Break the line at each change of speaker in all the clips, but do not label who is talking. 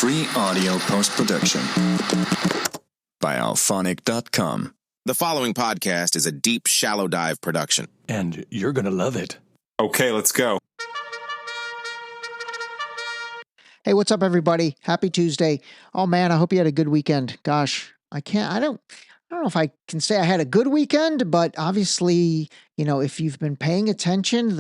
Free audio post-production by alphonic.com.
The following podcast is a deep, shallow dive production.
And you're going to love it.
Okay, let's go.
Hey, what's up, everybody? Happy Tuesday. Oh, man, I hope you had a good weekend. Gosh, I don't know if I can say I had a good weekend, but obviously, if you've been paying attention,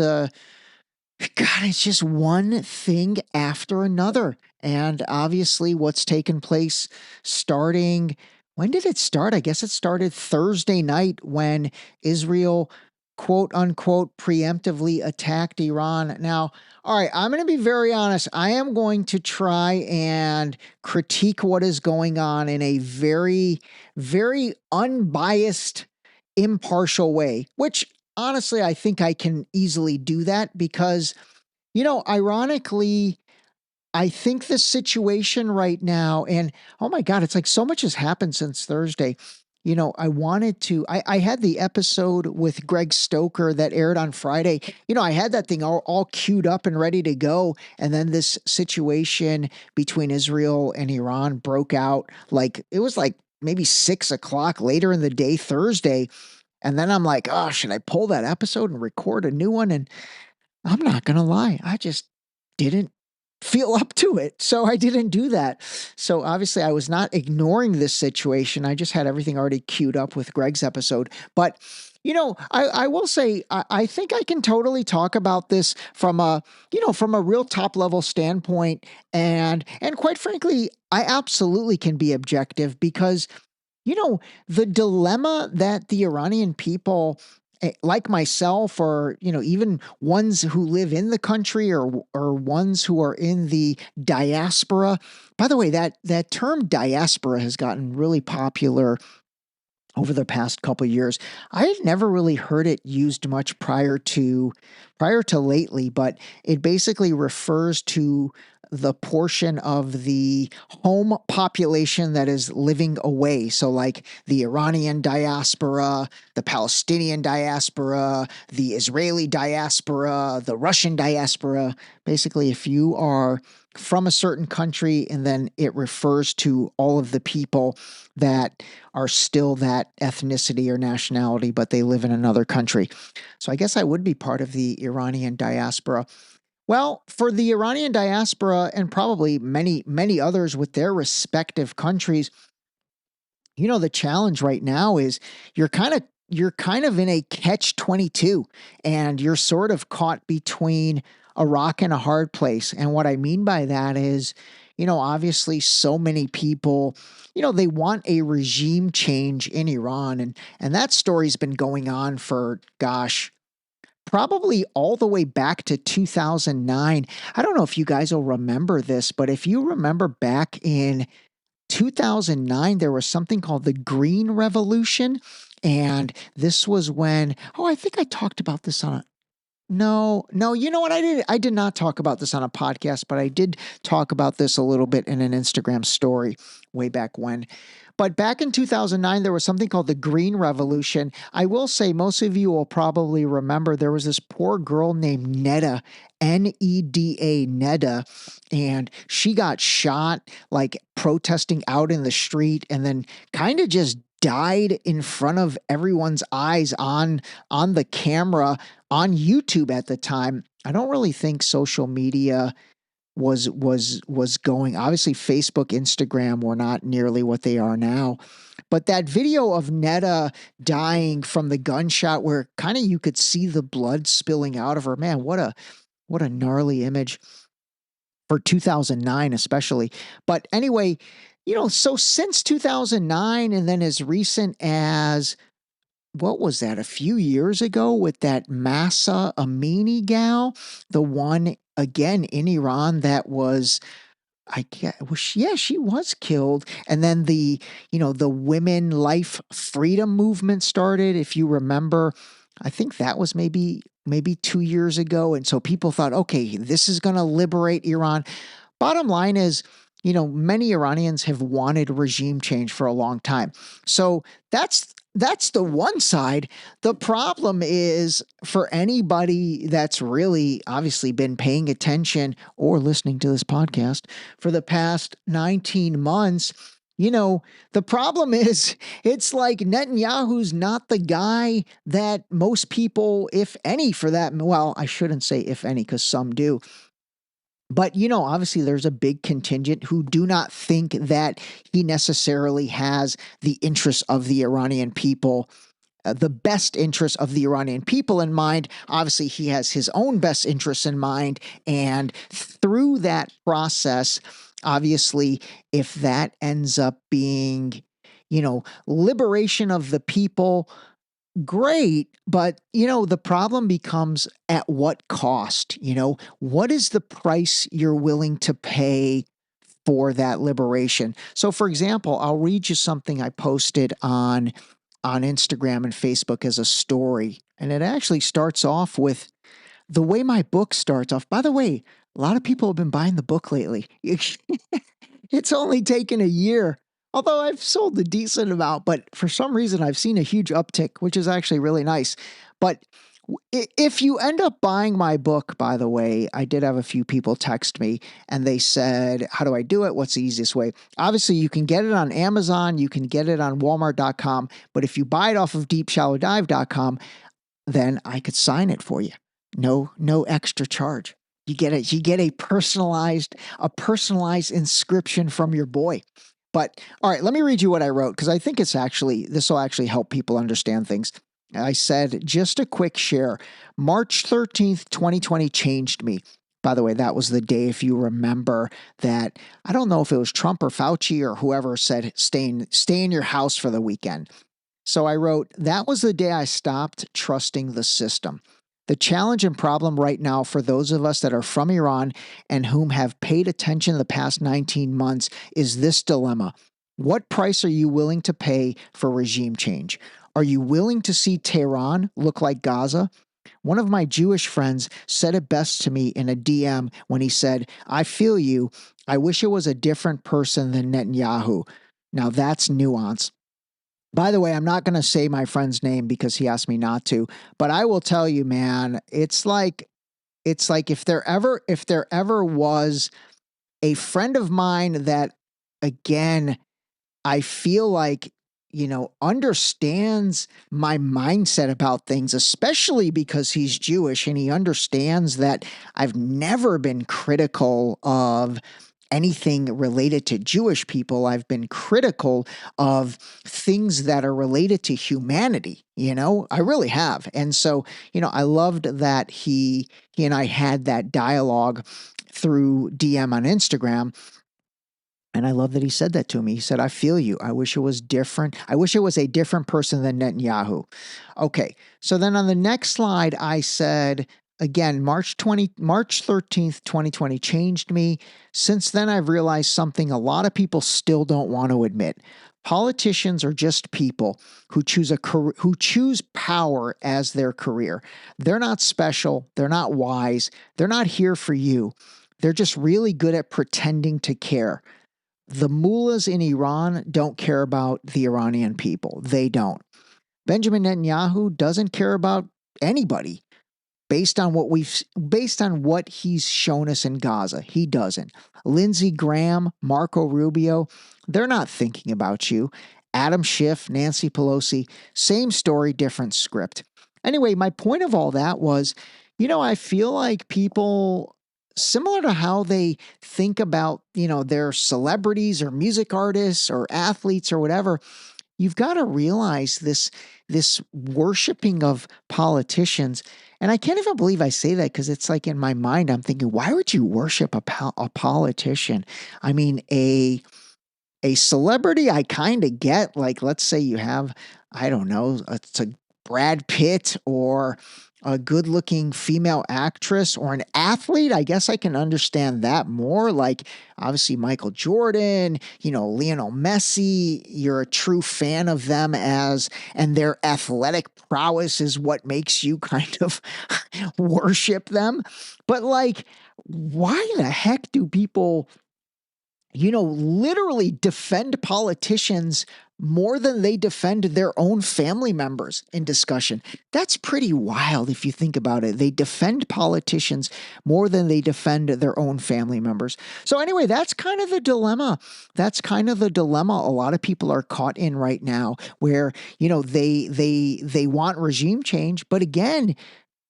it's just one thing after another. And obviously what's taken place starting, when did it start? I guess it started Thursday night when Israel, quote unquote, preemptively attacked Iran. Now, all right, I'm going to be very honest. I am going to try and critique what is going on in a very, very unbiased, impartial way, which honestly, I think I can easily do that because, ironically, I think the situation right now, and oh my God, it's like so much has happened since Thursday. I had the episode with Greg Stoker that aired on Friday. I had that thing all queued up and ready to go. And then this situation between Israel and Iran broke out. It was maybe 6 o'clock later in the day, Thursday. And then I'm like, oh, should I pull that episode and record a new one? And I'm not going to lie, I just didn't feel up to it. So I didn't do that. So obviously I was not ignoring this situation. I just had everything already queued up with Greg's episode. But, I will say, I think I can totally talk about this from a real top level standpoint. And quite frankly, I absolutely can be objective because the dilemma that the Iranian people, like myself, or, even ones who live in the country or ones who are in the diaspora. By the way, that term diaspora has gotten really popular over the past couple of years. I had never really heard it used much prior to lately, but it basically refers to the portion of the home population that is living away. So like the Iranian diaspora, the Palestinian diaspora, the Israeli diaspora, the Russian diaspora. Basically, if you are from a certain country, and then it refers to all of the people that are still that ethnicity or nationality, but they live in another country. So I guess I would be part of the Iranian diaspora. Well, for the Iranian diaspora and probably many, many others with their respective countries, the challenge right now is you're kind of in a catch-22, and you're sort of caught between a rock and a hard place. And what I mean by that is, obviously so many people, they want a regime change in Iran. And that story's been going on for, probably all the way back to 2009. I don't know if you guys will remember this, but if you remember back in 2009, there was something called the Green Revolution. And this was when, I think I talked about this on No, you know what? I did not talk about this on a podcast, but I did talk about this a little bit in an Instagram story way back when. But back in 2009, there was something called the Green Revolution. I will say most of you will probably remember there was this poor girl named Neda, Neda, Neda, and she got shot protesting out in the street, and then kind of just died in front of everyone's eyes on the camera on YouTube at the time. I don't really think social media was going. Obviously, Facebook, Instagram were not nearly what they are now. But that video of Neda dying from the gunshot, where kind of you could see the blood spilling out of her, man, what a gnarly image for 2009 especially. But anyway, so since 2009, and then as recent as, what was that, a few years ago with that Mahsa Amini gal, the one again in Iran that was, she was killed. And then the women life freedom movement started. If you remember, I think that was maybe 2 years ago. And so people thought, okay, this is going to liberate Iran. Bottom line is, many Iranians have wanted regime change for a long time. So that's that's the one side. The problem is for anybody that's really obviously been paying attention or listening to this podcast for the past 19 months, the problem is it's like Netanyahu's not the guy that most people, if any, for that, well, I shouldn't say if any, because some do. But, obviously there's a big contingent who do not think that he necessarily has the interests of the Iranian people, the best interests of the Iranian people in mind. Obviously, he has his own best interests in mind. And through that process, obviously, if that ends up being, liberation of the people, great, but the problem becomes at what cost? What is the price you're willing to pay for that liberation? So for example, I'll read you something I posted on Instagram and Facebook as a story, and it actually starts off with the way my book starts off. By the way, a lot of people have been buying the book lately. It's only taken a year, although I've sold a decent amount, but for some reason I've seen a huge uptick, which is actually really nice. But if you end up buying my book, by the way, I did have a few people text me and they said, how do I do it? What's the easiest way? Obviously, you can get it on Amazon. You can get it on Walmart.com. But if you buy it off of deepshallowdive.com, then I could sign it for you. No extra charge. You get a personalized inscription from your boy. But all right, let me read you what I wrote because I think this will actually help people understand things. I said, just a quick share. March 13th, 2020 changed me. By the way, that was the day, if you remember, that I don't know if it was Trump or Fauci or whoever said, stay in your house for the weekend. So I wrote, that was the day I stopped trusting the system. The challenge and problem right now for those of us that are from Iran and whom have paid attention the past 19 months is this dilemma. What price are you willing to pay for regime change? Are you willing to see Tehran look like Gaza? One of my Jewish friends said it best to me in a DM when he said, I feel you. I wish it was a different person than Netanyahu. Now that's nuance. By the way, I'm not going to say my friend's name because he asked me not to, but I will tell you, man, it's like if there ever was a friend of mine that, again, I feel like, understands my mindset about things, especially because he's Jewish and he understands that I've never been critical of anything related to Jewish people. I've been critical of things that are related to humanity, I really have. And so, I loved that he and I had that dialogue through DM on Instagram. And I love that he said that to me. He said, I feel you. I wish it was different. I wish it was a different person than Netanyahu. Okay. So then on the next slide, I said, again, March 13th, 2020 changed me. Since then, I've realized something a lot of people still don't want to admit. Politicians are just people who choose power as their career. They're not special. They're not wise. They're not here for you. They're just really good at pretending to care. The mullahs in Iran don't care about the Iranian people. They don't. Benjamin Netanyahu doesn't care about anybody based on what he's shown us in Gaza. He doesn't. Lindsey Graham, Marco Rubio, they're not thinking about you. Adam Schiff, Nancy Pelosi, same story, different script. Anyway, my point of all that was, I feel like people, similar to how they think about, their celebrities or music artists or athletes or whatever, you've got to realize this worshiping of politicians. And I can't even believe I say that because it's like in my mind, I'm thinking, why would you worship a politician? I mean, a celebrity I kind of get, like, let's say you have, I don't know, it's a Brad Pitt or a good looking female actress or an athlete. I guess I can understand that more. Like obviously Michael Jordan, Lionel Messi, you're a true fan of them and their athletic prowess is what makes you kind of worship them. But like, why the heck do people literally defend politicians more than they defend their own family members in discussion. That's pretty wild if you think about it. They defend politicians more than they defend their own family members. So anyway, that's kind of the dilemma. That's kind of the dilemma a lot of people are caught in right now, where, they want regime change, but again,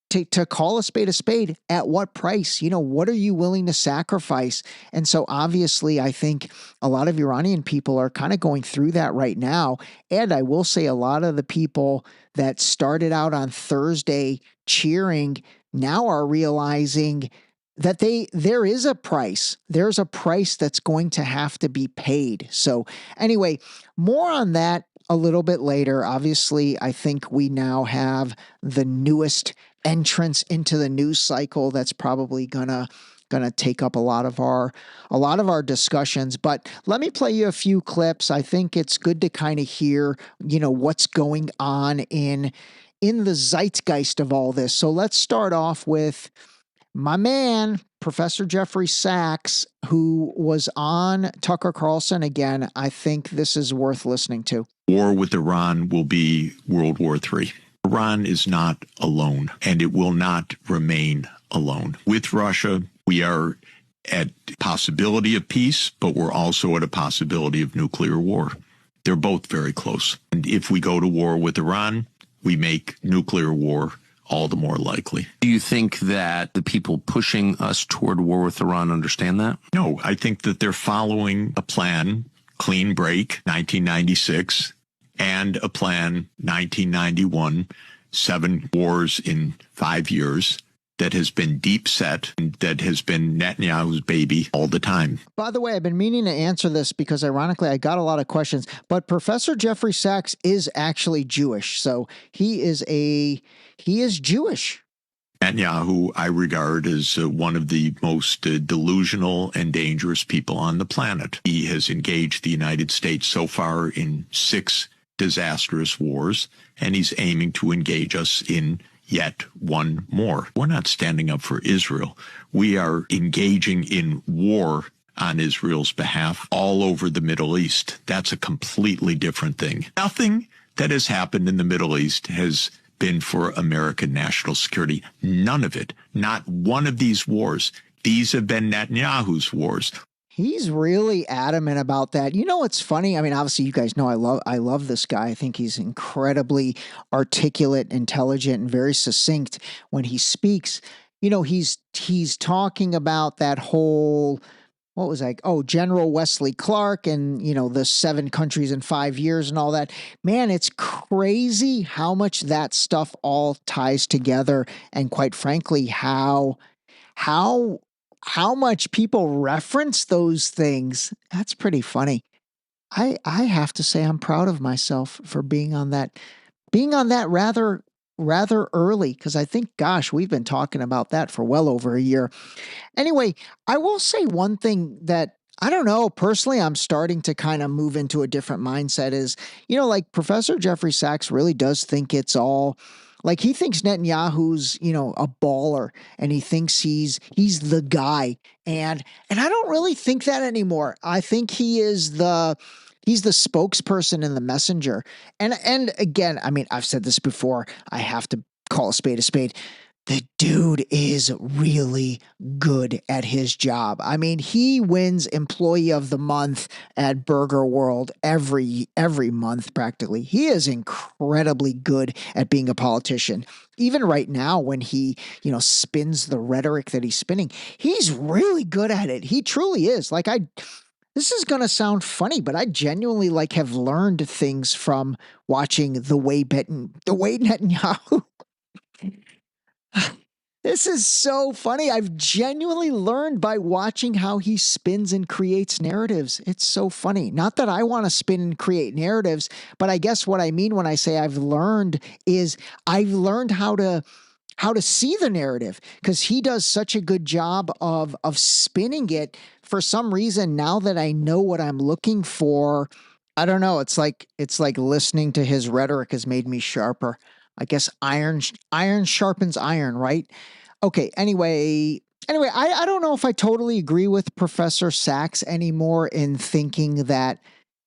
to call a spade, at what price? What are you willing to sacrifice? And so obviously, I think a lot of Iranian people are kind of going through that right now. And I will say a lot of the people that started out on Thursday cheering now are realizing that there is a price. There's a price that's going to have to be paid. So anyway, more on that a little bit later. Obviously, I think we now have the newest entrance into the news cycle that's probably gonna take up a lot of our discussions. But let me play you a few clips. I think it's good to kind of hear, what's going on in the zeitgeist of all this. So let's start off with my man, Professor Jeffrey Sachs, who was on Tucker Carlson again. I think this is worth listening to.
War with Iran will be World War III. Iran is not alone, and it will not remain alone. With Russia, we are at possibility of peace, but we're also at a possibility of nuclear war. They're both very close. And if we go to war with Iran, we make nuclear war all the more likely.
Do you think that the people pushing us toward war with Iran understand that?
No, I think that they're following a plan, clean break, 1996, and a plan, 1991, 7 wars in 5 years, that has been deep set, and that has been Netanyahu's baby all the time.
By the way, I've been meaning to answer this because ironically, I got a lot of questions, but Professor Jeffrey Sachs is actually Jewish. So he is Jewish.
Netanyahu, I regard as one of the most delusional and dangerous people on the planet. He has engaged the United States so far in 6 disastrous wars, and he's aiming to engage us in yet one more. We're not standing up for Israel. We are engaging in war on Israel's behalf all over the Middle East. That's a completely different thing. Nothing that has happened in the Middle East has been for American national security. None of it. Not one of these wars. These have been Netanyahu's wars.
He's really adamant about that. What's funny? I mean, obviously, you guys know I love this guy. I think he's incredibly articulate, intelligent, and very succinct when he speaks. He's talking about that whole, what was like, General Wesley Clark and, the 7 countries in 5 years and all that. Man, it's crazy how much that stuff all ties together. And quite frankly, how much people reference those things. That's pretty funny. I have to say I'm proud of myself for being on that rather early, because I think, gosh, we've been talking about that for well over a year. Anyway, I will say one thing that I don't know, personally, I'm starting to kind of move into a different mindset is, like Professor Jeffrey Sachs really does think it's all, like he thinks Netanyahu's, a baller, and he thinks he's the guy. And I don't really think that anymore. I think he's the spokesperson and the messenger. And again, I mean, I've said this before, I have to call a spade a spade. The dude is really good at his job. I mean, he wins Employee of the Month at Burger World every month practically. He is incredibly good at being a politician. Even right now when he, spins the rhetoric that he's spinning, he's really good at it. He truly is. This is going to sound funny, but I genuinely have learned things from watching the way Netanyahu. This is so funny. I've genuinely learned by watching how he spins and creates narratives. It's so funny. Not that I want to spin and create narratives, but I guess what I mean when I say I've learned is I've learned how to see the narrative, because he does such a good job of spinning it. For some reason, now that I know what I'm looking for, I don't know. It's like listening to his rhetoric has made me sharper. I guess iron sharpens iron, right? Okay, anyway, Anyway, I don't know if I totally agree with Professor Sachs anymore in thinking that,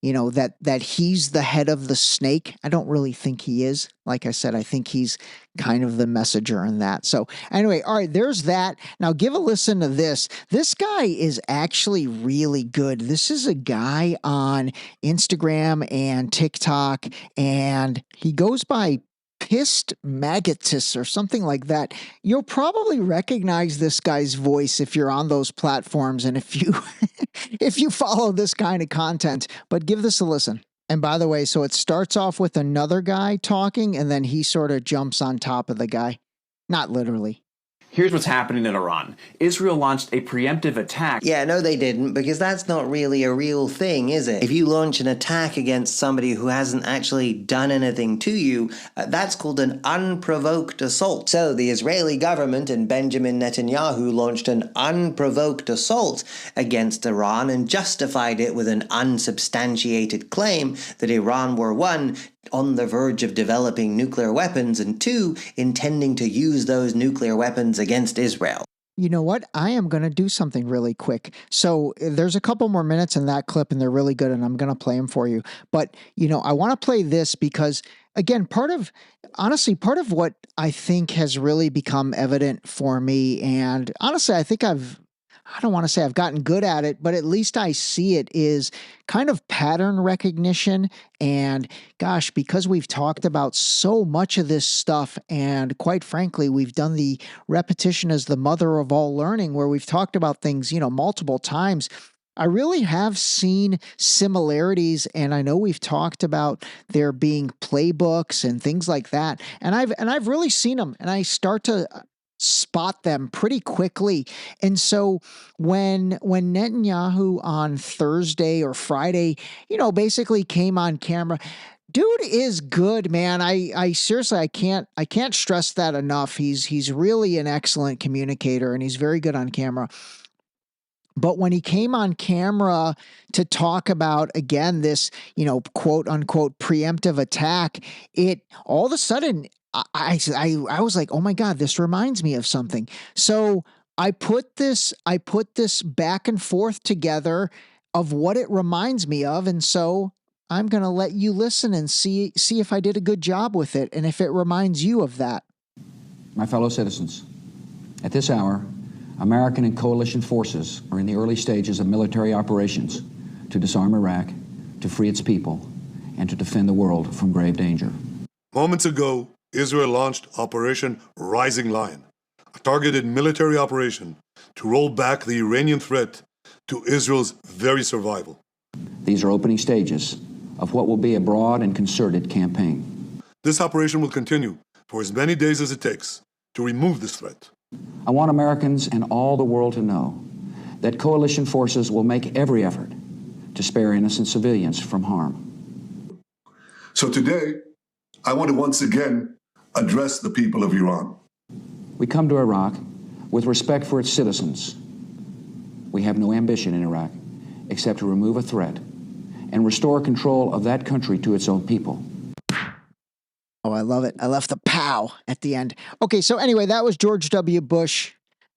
that he's the head of the snake. I don't really think he is. Like I said, I think he's kind of the messenger in that. So anyway, all right, there's that. Now give a listen to this. This guy is actually really good. This is a guy on Instagram and TikTok, and he goes by Pissed Maggotus or something like that. You'll probably recognize this guy's voice if you're on those platforms and if you if you follow this kind of content. But give this a listen. And by the way, so it starts off with another guy talking and then he sort of jumps on top of the guy. Not literally.
Here's what's happening in Iran. Israel launched a preemptive attack.
Yeah, no, they didn't, because that's not really a real thing, is it? If you launch an attack against somebody who hasn't actually done anything to you, that's called an unprovoked assault. So the Israeli government and Benjamin Netanyahu launched an unprovoked assault against Iran and justified it with an unsubstantiated claim that Iran were, one, on the verge of developing nuclear weapons, and two, intending to use those nuclear weapons against Israel.
You know what? I am going to do something really quick. So there's a couple more minutes in that clip and they're really good and I'm going to play them for you. But, I want to play this because, again, part of what I think has really become evident for me, and honestly, I don't want to say I've gotten good at it, but at least I see it, is kind of pattern recognition. And gosh, because we've talked about so much of this stuff, and quite frankly, we've done the repetition as the mother of all learning, where we've talked about things, multiple times. I really have seen similarities, and I know we've talked about there being playbooks and things like that. And I've really seen them, and I start to spot them pretty quickly. And so when Netanyahu on Thursday or Friday, basically came on camera, dude is good, man. I seriously, I can't stress that enough. He's really an excellent communicator and he's very good on camera. But when he came on camera to talk about, again, this, quote unquote preemptive attack, it all of a sudden, I was like, oh my God, this reminds me of something. So I put this back and forth together of what it reminds me of. And so I'm going to let you listen and see if I did a good job with it and if it reminds you of that.
My fellow citizens, at this hour, American and coalition forces are in the early stages of military operations to disarm Iraq, to free its people, and to defend the world from grave danger.
Moments ago, Israel launched Operation Rising Lion, a targeted military operation to roll back the Iranian threat to Israel's very survival.
These are opening stages of what will be a broad and concerted campaign.
This operation will continue for as many days as it takes to remove this threat.
I want Americans and all the world to know that coalition forces will make every effort to spare innocent civilians from harm.
So today, I want to once again address the people of Iran.
We come to Iraq with respect for its citizens. We have no ambition in Iraq except to remove a threat and restore control of that country to its own people.
Oh, I love it. I left the pow at the end. Okay, so anyway, that was George W. Bush.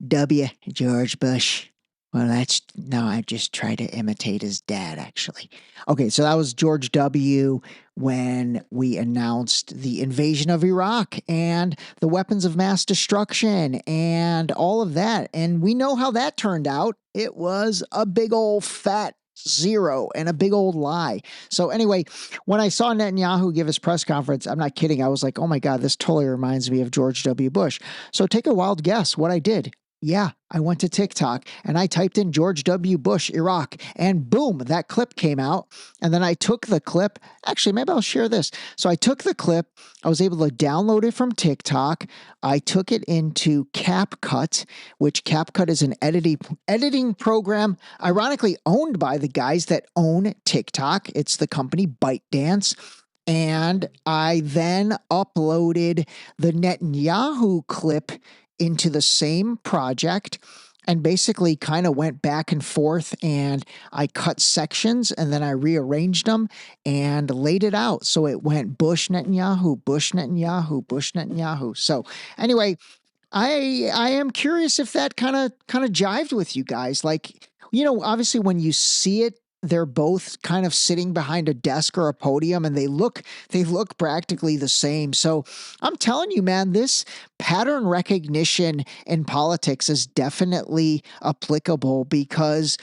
George Bush. Well, I just tried to imitate his dad, actually. Okay, so that was George W. when we announced the invasion of Iraq and the weapons of mass destruction and all of that. And we know how that turned out. It was a big old fat zero and a big old lie. So anyway, when I saw Netanyahu give his press conference, I'm not kidding. I was like, oh my God, this totally reminds me of George W. Bush. So take a wild guess what I did. Yeah, I went to TikTok and I typed in George W. Bush, Iraq, and boom, that clip came out. And then I took the clip. Actually, maybe I'll share this. So I took the clip. I was able to download it from TikTok. I took it into CapCut, which CapCut is an editing program, ironically owned by the guys that own TikTok. It's the company ByteDance. And I then uploaded the Netanyahu clip into the same project and basically kind of went back and forth, and I cut sections and then I rearranged them and laid it out. So it went Bush, Netanyahu, Bush, Netanyahu, Bush, Netanyahu. So anyway, I am curious if that kind of jived with you guys. Like, obviously when you see it, they're both kind of sitting behind a desk or a podium and they look practically the same. So I'm telling you, man, this pattern recognition in politics is definitely applicable because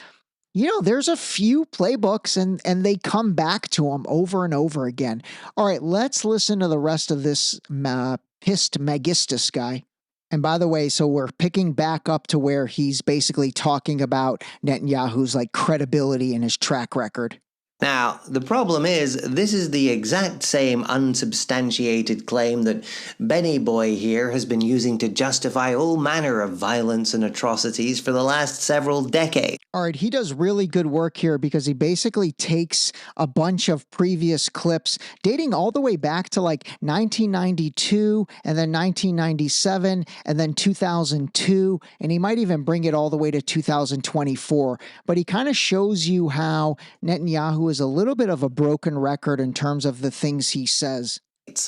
there's a few playbooks and they come back to them over and over again. All right, let's listen to the rest of this pissed Magistus guy. And by the way, so we're picking back up to where he's basically talking about Netanyahu's like credibility and his track record.
Now, the problem is, this is the exact same unsubstantiated claim that Benny Boy here has been using to justify all manner of violence and atrocities for the last several decades.
All right, he does really good work here because he basically takes a bunch of previous clips dating all the way back to like 1992 and then 1997 and then 2002, and he might even bring it all the way to 2024. But he kind of shows you how Netanyahu is a little bit of a broken record in terms of the things he says.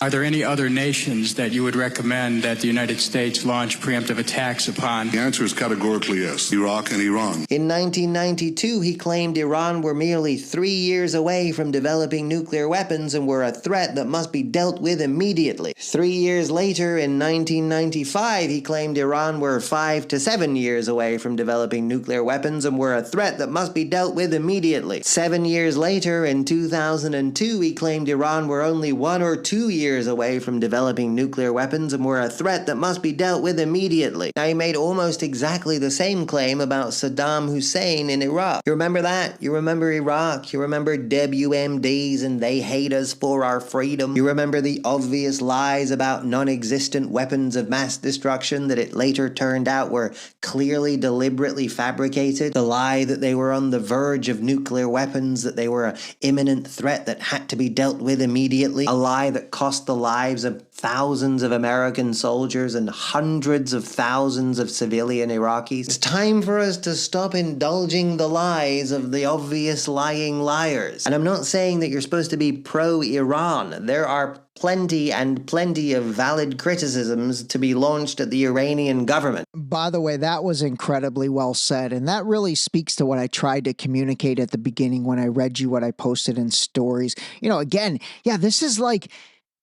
Are there any other nations that you would recommend that the United States launch preemptive attacks upon?
The answer is categorically yes. Iraq and Iran.
In 1992, he claimed Iran were merely 3 years away from developing nuclear weapons and were a threat that must be dealt with immediately. 3 years later, in 1995, he claimed Iran were 5 to 7 years away from developing nuclear weapons and were a threat that must be dealt with immediately. 7 years later, in 2002, he claimed Iran were only 1 or 2 years away from developing nuclear weapons and were a threat that must be dealt with immediately. Now, he made almost exactly the same claim about Saddam Hussein in Iraq. You remember that? You remember Iraq? You remember WMDs and they hate us for our freedom? You remember the obvious lies about non-existent weapons of mass destruction that it later turned out were clearly deliberately fabricated? The lie that they were on the verge of nuclear weapons, that they were an imminent threat that had to be dealt with immediately? A lie that cost the lives of thousands of American soldiers and hundreds of thousands of civilian Iraqis. It's time for us to stop indulging the lies of the obvious lying liars. And I'm not saying that you're supposed to be pro-Iran. There are plenty of valid criticisms to be launched at the Iranian government.
By the way, that was incredibly well said. And that really speaks to what I tried to communicate at the beginning when I read you what I posted in stories. Again, this is like,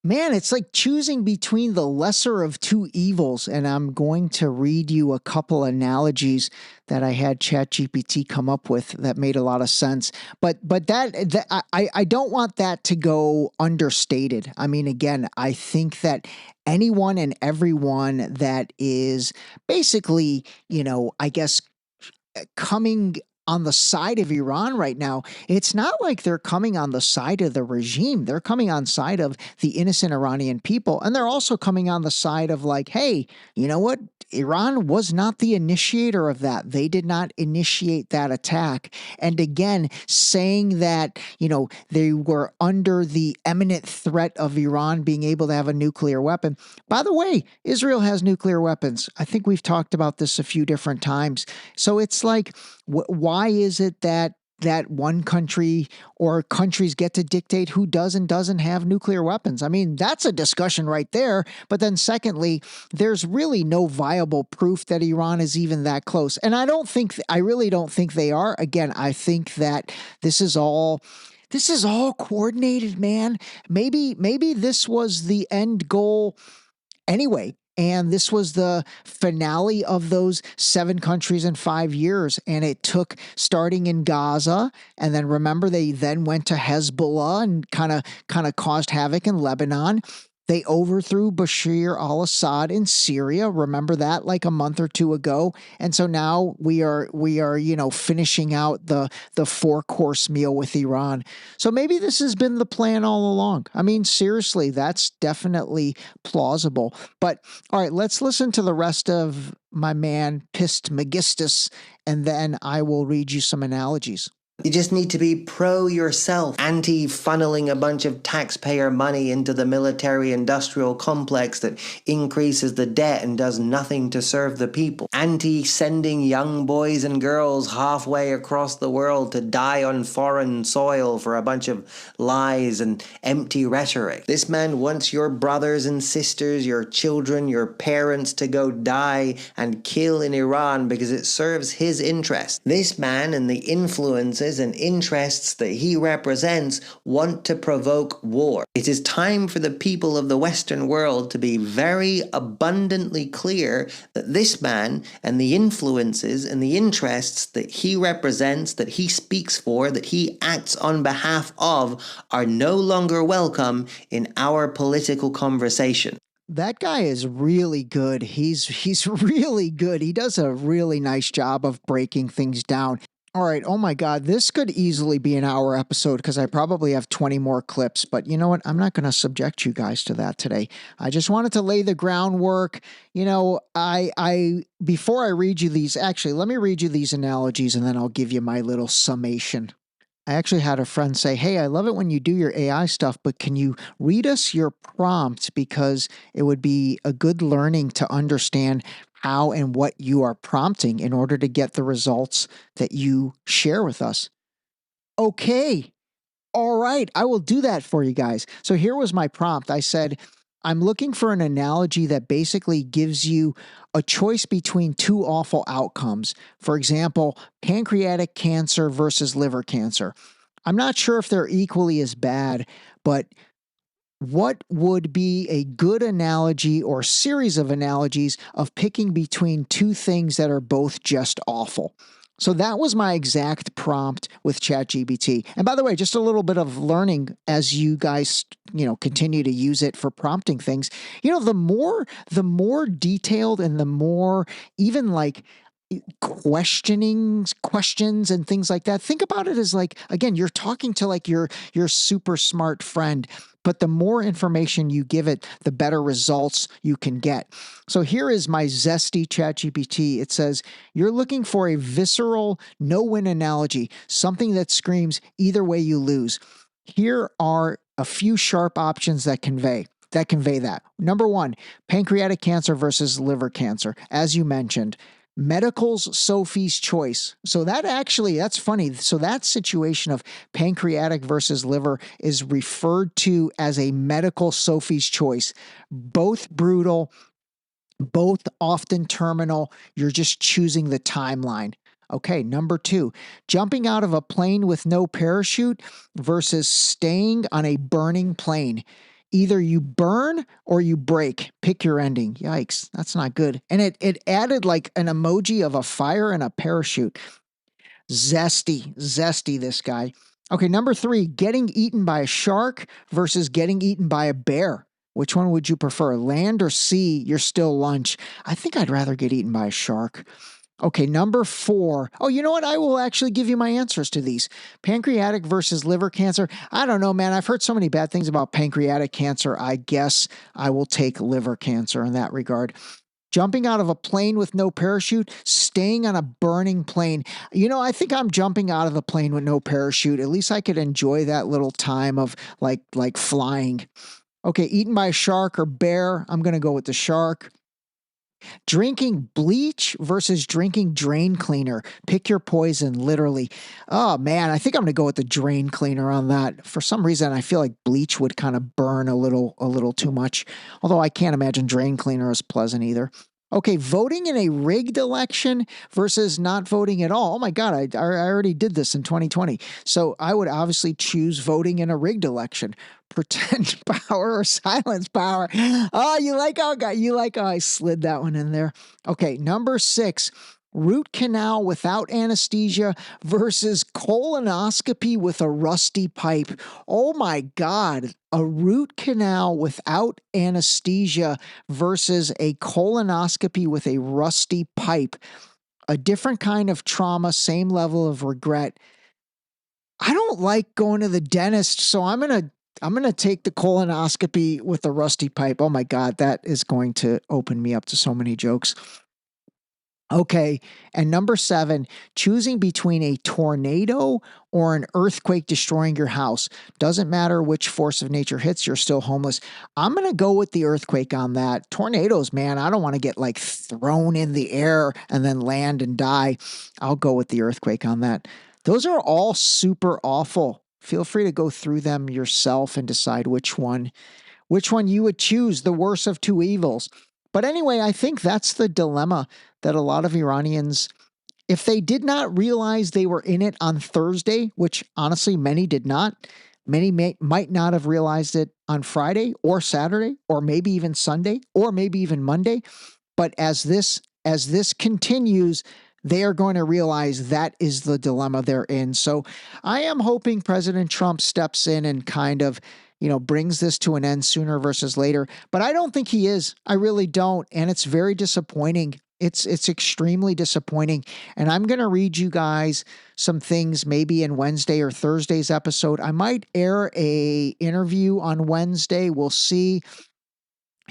man, it's like choosing between the lesser of two evils. And I'm going to read you a couple analogies that I had ChatGPT come up with that made a lot of sense. But I don't want that to go understated. I mean, again, I think that anyone and everyone that is basically, I guess, coming on the side of Iran right now, it's not like they're coming on the side of the regime. They're coming on side of the innocent Iranian people. And they're also coming on the side of like, hey, you know what? Iran was not the initiator of that. They did not initiate that attack. And again, saying that, they were under the imminent threat of Iran being able to have a nuclear weapon. By the way, Israel has nuclear weapons. I think we've talked about this a few different times. So it's like, why is it that one country or countries get to dictate who does and doesn't have nuclear weapons? I mean, that's a discussion right there. But then secondly, there's really no viable proof that Iran is even that close. And I really don't think they are. Again, I think that this is all coordinated, man. Maybe this was the end goal anyway. And this was the finale of those 7 countries in 5 years. And it took starting in Gaza. And then remember, they then went to Hezbollah and kind of caused havoc in Lebanon. They overthrew Bashar al-Assad in Syria. Remember that like a month or two ago. And so now we are, finishing out the 4-course meal with Iran. So maybe this has been the plan all along. I mean, seriously, that's definitely plausible. But all right, let's listen to the rest of my man, Pissed Magistus, and then I will read you some analogies.
You just need to be pro yourself, anti-funneling a bunch of taxpayer money into the military-industrial complex that increases the debt and does nothing to serve the people. Anti-sending young boys and girls halfway across the world to die on foreign soil for a bunch of lies and empty rhetoric. This man wants your brothers and sisters, your children, your parents to go die and kill in Iran because it serves his interest. This man and the influences and interests that he represents want to provoke war. It is time for the people of the Western world to be very abundantly clear that this man and the influences and the interests that he represents, that he speaks for, that he acts on behalf of, are no longer welcome in our political conversation.
That guy is really good. He's really good. He does a really nice job of breaking things down. All right. Oh my God. This could easily be an hour episode because I probably have 20 more clips, but you know what? I'm not going to subject you guys to that today. I just wanted to lay the groundwork. You know, before I read you these, actually, let me read you these analogies and then I'll give you my little summation. I actually had a friend say, hey, I love it when you do your AI stuff, but can you read us your prompt? Because it would be a good learning to understand how and what you are prompting in order to get the results that you share with us. Okay. All right. I will do that for you guys. So here was my prompt. I said, I'm looking for an analogy that basically gives you a choice between two awful outcomes. For example, pancreatic cancer versus liver cancer. I'm not sure if they're equally as bad, but what would be a good analogy or series of analogies of picking between two things that are both just awful? So that was my exact prompt with ChatGPT. And by the way, just a little bit of learning as you guys, continue to use it for prompting things. The more detailed and the more even like questions and things like that. Think about it as like, again, you're talking to like your super smart friend, but the more information you give it, the better results you can get. So here is my zesty ChatGPT. It says, you're looking for a visceral no-win analogy, something that screams either way you lose. Here are a few sharp options that convey that. Number one, pancreatic cancer versus liver cancer. As you mentioned, medical's Sophie's choice. So that's funny. So that situation of pancreatic versus liver is referred to as a medical Sophie's choice. Both brutal, both often terminal. You're just choosing the timeline. Okay, number two, jumping out of a plane with no parachute versus staying on a burning plane. Either you burn or you break. Pick your ending. Yikes, that's not good. And it added like an emoji of a fire and a parachute. Zesty, this guy. Okay, number three, getting eaten by a shark versus getting eaten by a bear. Which one would you prefer? Land or sea? You're still lunch. I think I'd rather get eaten by a shark. Okay, number four. Oh, you know what? I will actually give you my answers to these. Pancreatic versus liver cancer. I don't know, man. I've heard so many bad things about pancreatic cancer. I guess I will take liver cancer in that regard. Jumping out of a plane with no parachute, staying on a burning plane. I think I'm jumping out of the plane with no parachute. At least I could enjoy that little time of like flying. Okay, eaten by a shark or bear. I'm going to go with the shark. Drinking bleach versus drinking drain cleaner. Pick your poison, literally. Oh man, I think I'm going to go with the drain cleaner on that. For some reason, I feel like bleach would kind of burn a little too much. Although I can't imagine drain cleaner is pleasant either. Okay, voting in a rigged election versus not voting at all. Oh my God, I already did this in 2020. So I would obviously choose voting in a rigged election. Pretend power or silence power. Oh, you like how I slid that one in there. Okay, number six, root canal without anesthesia versus colonoscopy with a rusty pipe. Oh my God, a root canal without anesthesia versus a colonoscopy with a rusty pipe. A different kind of trauma, same level of regret. I don't like going to the dentist, so I'm going to take the colonoscopy with the rusty pipe. Oh my God, that is going to open me up to so many jokes. Okay. And number 7, choosing between a tornado or an earthquake destroying your house. Doesn't matter which force of nature hits, you're still homeless. I'm going to go with the earthquake on that. Tornadoes, man, I don't want to get like thrown in the air and then land and die. I'll go with the earthquake on that. Those are all super awful. Feel free to go through them yourself and decide which one you would choose, the worst of two evils. But anyway, I think that's the dilemma that a lot of Iranians, if they did not realize they were in it on Thursday, which honestly many did not, many might not have realized it on Friday or Saturday or maybe even Sunday or maybe even Monday. But as this continues, they are going to realize that is the dilemma they're in. So I am hoping President Trump steps in and kind of, brings this to an end sooner versus later. But I don't think he is. I really don't. And it's very disappointing. It's extremely disappointing. And I'm going to read you guys some things maybe in Wednesday or Thursday's episode. I might air a interview on Wednesday. We'll see.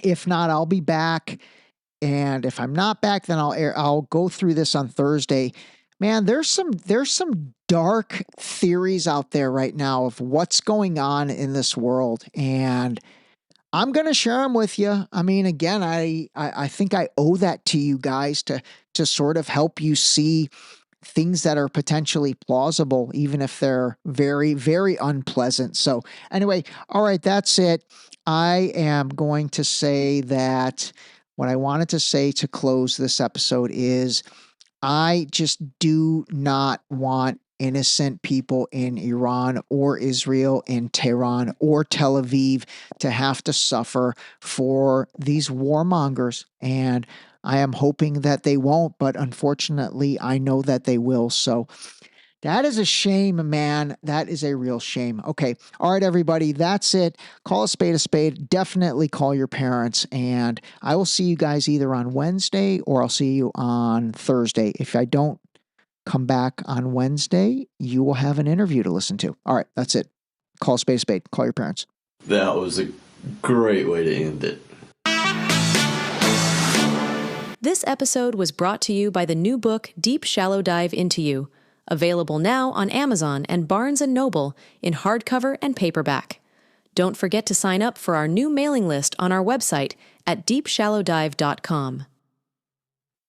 If not, I'll be back. And if I'm not back, then I'll go through this on Thursday. Man, there's some dark theories out there right now of what's going on in this world, and I'm going to share them with you. I mean, again, I think I owe that to you guys to sort of help you see things that are potentially plausible, even if they're very, very unpleasant. So anyway, all right, that's it. I am going to say that what I wanted to say to close this episode is I just do not want innocent people in Iran or Israel, in Tehran or Tel Aviv to have to suffer for these warmongers. And I am hoping that they won't, but unfortunately, I know that they will. So that is a shame, man. That is a real shame. Okay. All right, everybody. That's it. Call a spade a spade. Definitely call your parents. And I will see you guys either on Wednesday or I'll see you on Thursday. If I don't come back on Wednesday, you will have an interview to listen to. All right. That's it. Call a spade a spade. Call your parents.
That was a great way to end it.
This episode was brought to you by the new book, Deep Shallow Dive Into You. Available now on Amazon and Barnes & Noble in hardcover and paperback. Don't forget to sign up for our new mailing list on our website at deepshallowdive.com.